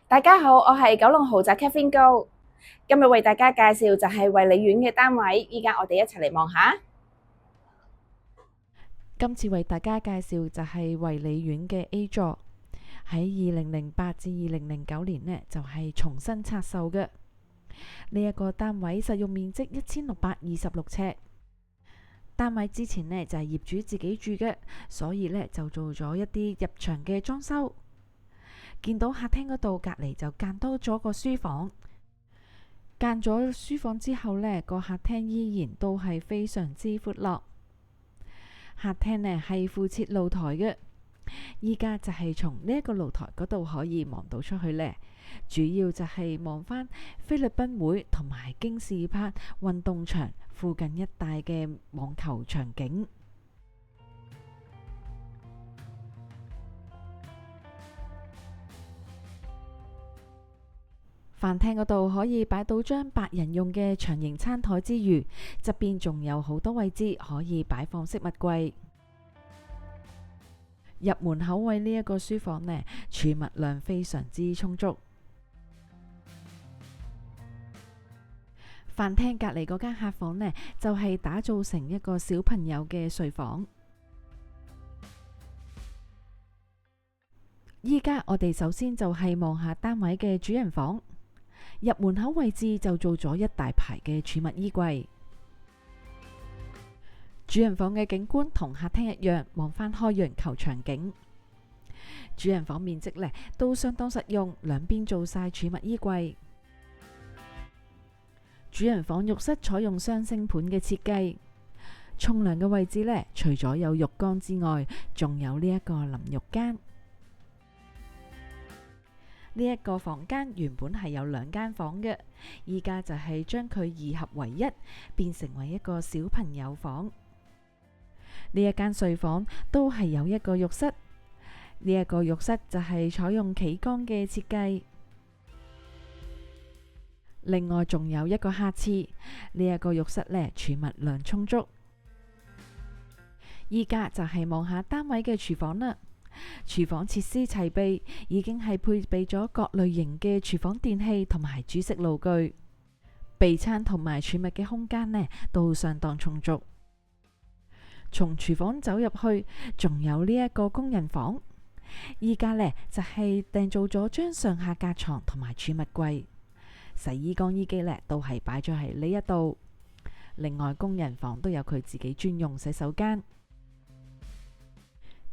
大家好，我係九龍豪宅 Catherine 高，今日為大家介紹就係惠利苑嘅單位，依家我哋一齊嚟望下。今次為大家介紹就係惠利苑嘅 A 座，喺2008至2009年呢就係重新拆售嘅。呢一個單位實用面積1626尺，單位之前呢就係業主自己住嘅，所以呢就做咗一啲入牆嘅裝修。見到客廳嗰度隔離就間多咗個書房，間咗書房之後呢，個客廳依然都係非常之闊落。客廳呢係附設露台嘅，依家就係從呢一個露台嗰度可以望到出去呢，主要就係望返菲律賓會同埋京士柏運動場附近一帶嘅網球場景。飯廳嗰度可以擺到張8人用嘅長形餐台之餘，側邊仲有好多位置可以擺放飾物櫃。入門口位呢一個書房呢，儲物量非常之充足。飯廳隔離嗰間客房呢，就係打造成一個小朋友嘅睡房。依家我哋首先就係望下單位嘅主人房。入門口位置就做咗一大排嘅儲物衣櫃。主人房嘅景觀同客廳一樣，望返開揚球場景。主人房面積呢都相當實用，兩邊做晒儲物衣櫃。主人房浴室採用雙星盤嘅設計。沖涼嘅位置呢，除咗有浴缸之外，仲有呢一個淋浴間。呢一個房間原本係有2間房嘅，依家就係將佢2合為一，變成為一個小朋友房。呢一間睡房都係有一個浴室，呢一個浴室就係採用企缸嘅設計。另外仲有一個客廁，呢一個浴室呢儲物量充足。依家就係望下單位嘅廚房啦。廚房設施齊備，已經係配備咗各類型嘅廚房電器同埋煮食爐具，備餐同埋儲物嘅空間呢都相當充足。從廚房走入去，仲有呢一個工人房，依家呢就係訂做咗張上下格床同埋儲物櫃，洗衣乾衣機呢都係擺咗喺呢一度。另外工人房都有佢自己專用洗手間。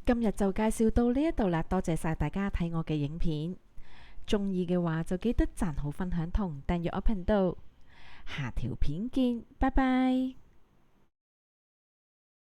今日就介紹到呢一度啦，多謝晒大家睇我嘅影片，中意嘅話就記得讚好、分享同訂閱我頻道，下條片見，拜拜。